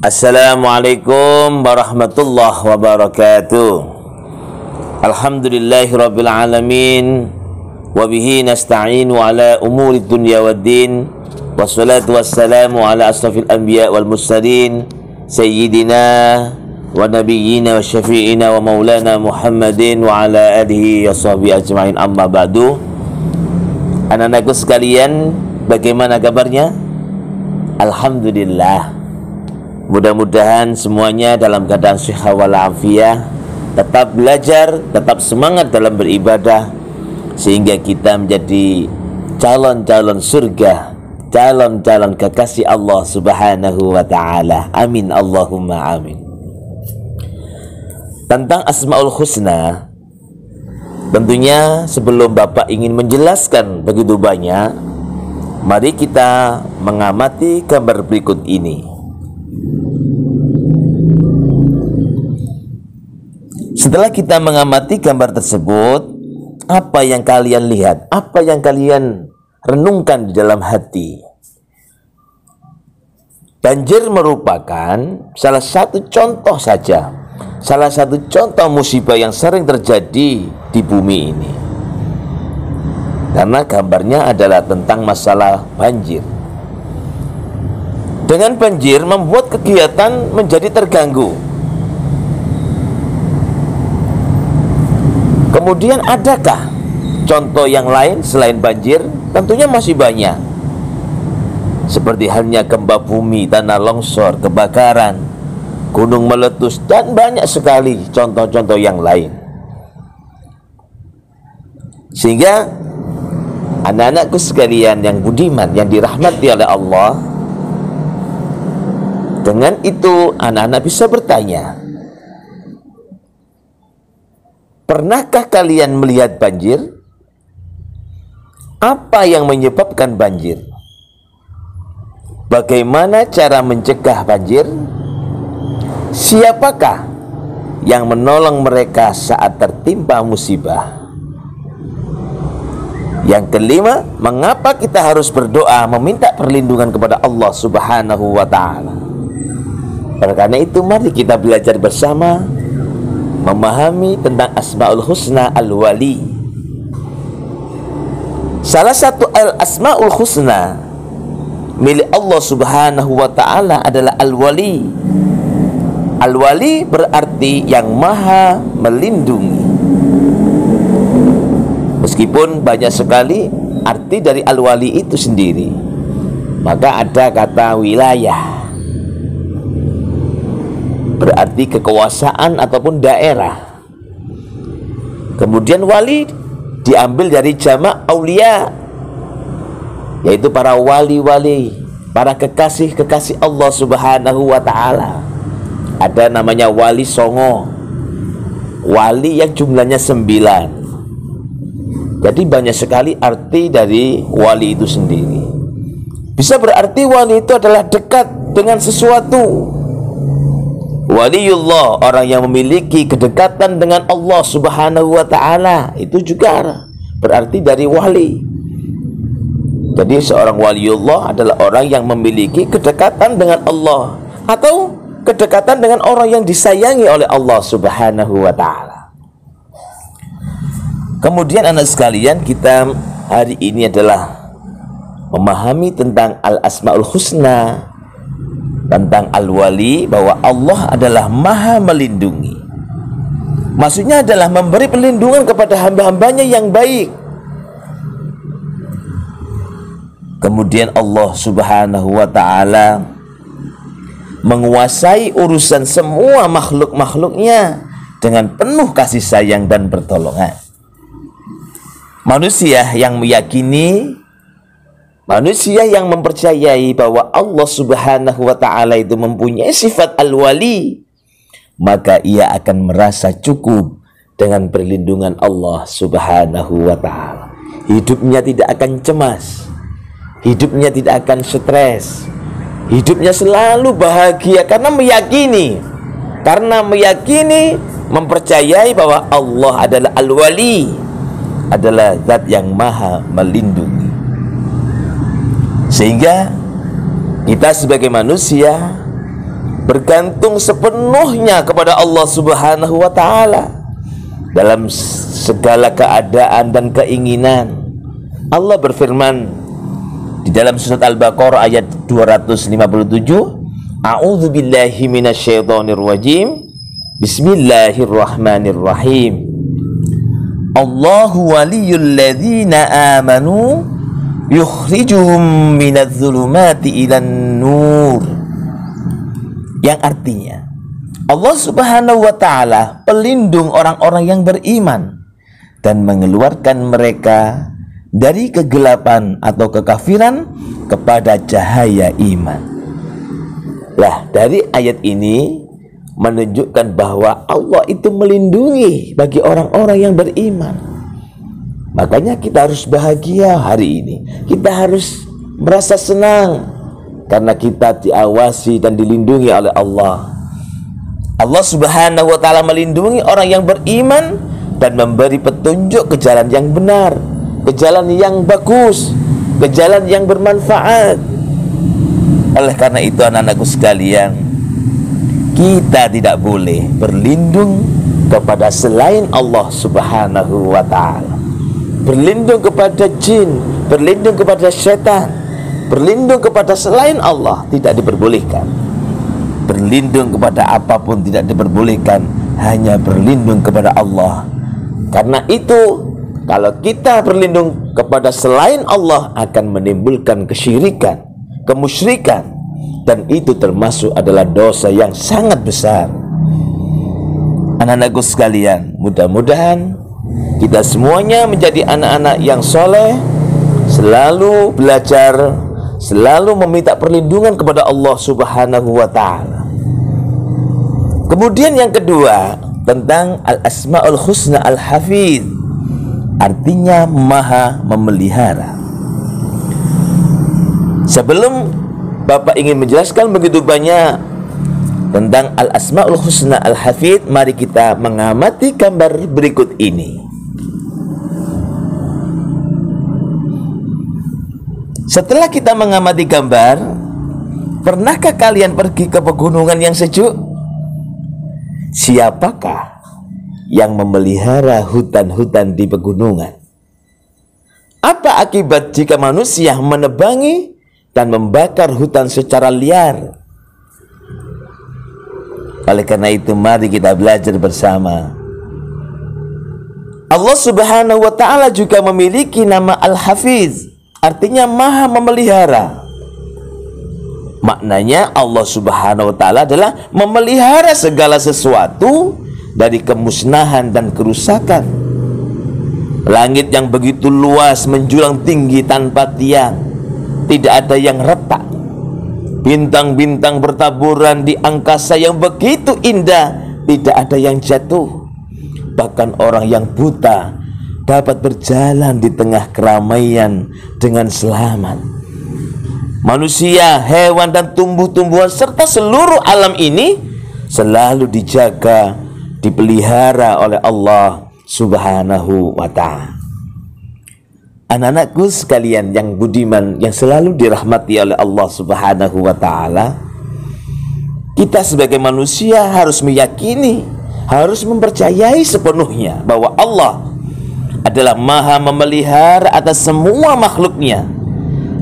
Assalamualaikum warahmatullahi wabarakatuh. Alhamdulillahirabbil alamin wa bihi nasta'inu ala umuri dunya waddin. Wassalatu wassalamu ala asrafil anbiya wal mursalin sayyidina wa nabiyyina wa syafi'ina wa maulana Muhammadin wa ala alihi wa sahbihi ajma'in, amma ba'du. Anak-anakku sekalian, bagaimana kabarnya? Alhamdulillah. Mudah-mudahan semuanya dalam keadaan sehat walafiat, tetap belajar, tetap semangat dalam beribadah, sehingga kita menjadi calon-calon surga, calon-calon kekasih Allah Subhanahu wa ta'ala. Amin Allahumma amin. Tentang Asmaul Husna, tentunya sebelum Bapak ingin menjelaskan begitu banyak, mari kita mengamati gambar berikut ini. Setelah kita mengamati gambar tersebut, apa yang kalian lihat? Apa yang kalian renungkan di dalam hati? Banjir merupakan salah satu contoh saja, salah satu contoh musibah yang sering terjadi di bumi ini. Karena gambarnya adalah tentang masalah banjir. Dengan banjir membuat kegiatan menjadi terganggu. Kemudian adakah contoh yang lain selain banjir? Tentunya masih banyak. Seperti halnya gempa bumi, tanah longsor, kebakaran, gunung meletus, dan banyak sekali contoh-contoh yang lain. Sehingga anak-anakku sekalian yang budiman, yang dirahmati oleh Allah, dengan itu anak-anak bisa bertanya, pernahkah kalian melihat banjir? Apa yang menyebabkan banjir? Bagaimana cara mencegah banjir? Siapakah yang menolong mereka saat tertimpa musibah? Yang kelima, mengapa kita harus berdoa meminta perlindungan kepada Allah Subhanahu wa ta'ala? Oleh karena itu, mari kita belajar bersama memahami tentang Asmaul Husna Al-Wali. Salah satu Asmaul Husna milik Allah Subhanahu wa ta'ala adalah Al-Wali. Al-Wali berarti yang maha melindungi. Meskipun banyak sekali arti dari Al-Wali itu sendiri, maka ada kata wilayah, berarti kekuasaan ataupun daerah. Kemudian wali diambil dari jamak aulia, yaitu para wali-wali, para kekasih-kekasih Allah Subhanahu wa ta'ala. Ada namanya wali songo, wali yang jumlahnya 9. Jadi banyak sekali arti dari wali itu sendiri. Bisa berarti wali itu adalah dekat dengan sesuatu. Waliullah, orang yang memiliki kedekatan dengan Allah Subhanahu wa ta'ala, itu juga berarti dari wali. Jadi seorang waliullah adalah orang yang memiliki kedekatan dengan Allah, atau kedekatan dengan orang yang disayangi oleh Allah Subhanahu wa ta'ala. Kemudian anak sekalian, kita hari ini adalah memahami tentang Al-Asmaul Husna, tentang Al-Wali, bahwa Allah adalah maha melindungi. Maksudnya adalah memberi perlindungan kepada hamba-hambanya yang baik. Kemudian Allah Subhanahu wa ta'ala menguasai urusan semua makhluk-makhluknya dengan penuh kasih sayang dan pertolongan. Manusia yang meyakini, manusia yang mempercayai bahwa Allah Subhanahu wa ta'ala itu mempunyai sifat Al-Wali, maka ia akan merasa cukup dengan perlindungan Allah Subhanahu wa ta'ala. Hidupnya tidak akan cemas, hidupnya tidak akan stres, hidupnya selalu bahagia karena meyakini, mempercayai bahwa Allah adalah Al-Wali, adalah zat yang maha melindungi. Sehingga kita sebagai manusia bergantung sepenuhnya kepada Allah Subhanahu wa taala dalam segala keadaan dan keinginan. Allah berfirman di dalam surat Al-Baqarah ayat 257, A'udzu billahi minasyaitonir rajim. Bismillahirrahmanirrahim. Allahu waliyul ladzina amanu yukhrijuhum minadh-dhulumati ilan nur. Yang artinya Allah Subhanahu wa taala pelindung orang-orang yang beriman dan mengeluarkan mereka dari kegelapan atau kekafiran kepada cahaya iman. Lah, dari ayat ini menunjukkan bahwa Allah itu melindungi bagi orang-orang yang beriman. Makanya kita harus bahagia hari ini. Kita harus merasa senang karena kita diawasi dan dilindungi oleh Allah. Allah Subhanahu wa taala melindungi orang yang beriman dan memberi petunjuk ke jalan yang benar, ke jalan yang bagus, ke jalan yang bermanfaat. Oleh karena itu anak-anakku sekalian, kita tidak boleh berlindung kepada selain Allah Subhanahu wa ta'ala. Berlindung kepada jin, berlindung kepada syaitan, berlindung kepada selain Allah tidak diperbolehkan. Berlindung kepada apapun tidak diperbolehkan, hanya berlindung kepada Allah. Karena itu kalau kita berlindung kepada selain Allah akan menimbulkan kesyirikan, kemusyrikan, dan itu termasuk adalah dosa yang sangat besar. Anak-anakku sekalian, mudah-mudahan kita semuanya menjadi anak-anak yang soleh, selalu belajar, selalu meminta perlindungan kepada Allah Subhanahu wa ta'ala. Kemudian yang kedua, tentang Al-Asma'ul Husna Al-Hafidh, artinya maha memelihara. Sebelum Bapak ingin menjelaskan begitu banyak tentang Al-Asma'ul Husna Al-Hafidh, mari kita mengamati gambar berikut ini. Setelah kita mengamati gambar, pernahkah kalian pergi ke pegunungan yang sejuk? Siapakah yang memelihara hutan-hutan di pegunungan? Apa akibat jika manusia menebangi dan membakar hutan secara liar? Oleh karena itu mari kita belajar bersama. Allah Subhanahu wa ta'ala juga memiliki nama Al-Hafiz, artinya maha memelihara. Maknanya Allah Subhanahu wa ta'ala adalah memelihara segala sesuatu dari kemusnahan dan kerusakan. Langit yang begitu luas menjulang tinggi tanpa tiang, tidak ada yang retak. Bintang-bintang bertaburan di angkasa yang begitu indah, tidak ada yang jatuh. Bahkan orang yang buta dapat berjalan di tengah keramaian dengan selamat. Manusia, hewan dan tumbuh-tumbuhan serta seluruh alam ini selalu dijaga, dipelihara oleh Allah Subhanahu wa ta'ala. Anak-anakku sekalian yang budiman, yang selalu dirahmati oleh Allah Subhanahu wa ta'ala, kita sebagai manusia harus meyakini, harus mempercayai sepenuhnya bahwa Allah adalah maha memelihara atas semua makhluknya.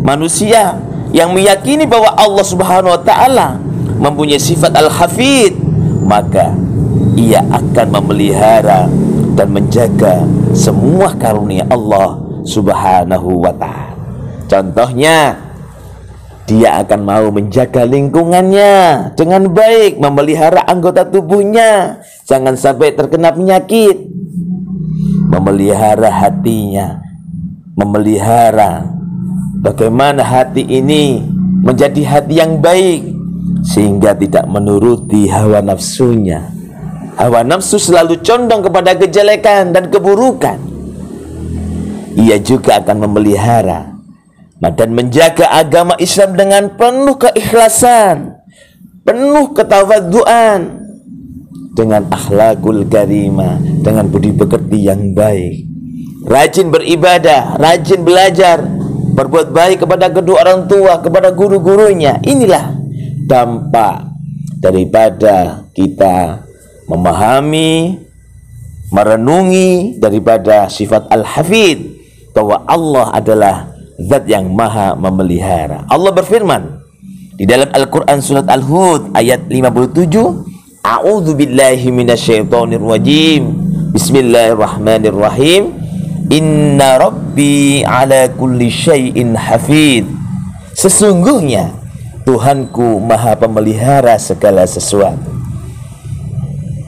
Manusia yang meyakini bahwa Allah Subhanahu wa ta'ala mempunyai sifat Al-Hafidh, maka ia akan memelihara dan menjaga semua karunia Allah Subhanahu wa ta'ala. Contohnya, dia akan mau menjaga lingkungannya dengan baik, memelihara anggota tubuhnya jangan sampai terkena penyakit, memelihara hatinya, memelihara bagaimana hati ini menjadi hati yang baik sehingga tidak menuruti hawa nafsunya. Hawa nafsu selalu condong kepada kejelekan dan keburukan. Ia juga akan memelihara dan menjaga agama Islam dengan penuh keikhlasan, penuh ketawadhuan, dengan akhlakul karimah, dengan budi pekerti yang baik, rajin beribadah, rajin belajar, berbuat baik kepada kedua orang tua, kepada guru-gurunya. Inilah dampak daripada kita memahami, merenungi daripada sifat Al-Hafidh, bahwa Allah adalah zat yang maha memelihara. Allah berfirman di dalam Al-Quran surat Al-Hud ayat 57, A'udzu billahi minasyaitonir rajim. Bismillahirrahmanirrahim. Inna rabbi ala kulli syai'in hafidh. Sesungguhnya Tuhanku maha pemelihara segala sesuatu.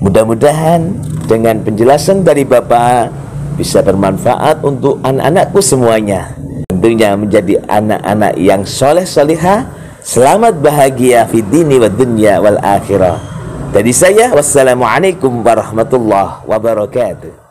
Mudah-mudahan dengan penjelasan dari Bapak bisa bermanfaat untuk anak-anakku semuanya. Tentunya menjadi anak-anak yang soleh-solihah. Selamat bahagia fi dini wa dunya wal akhirah. Dari saya, wassalamualaikum warahmatullahi wabarakatuh.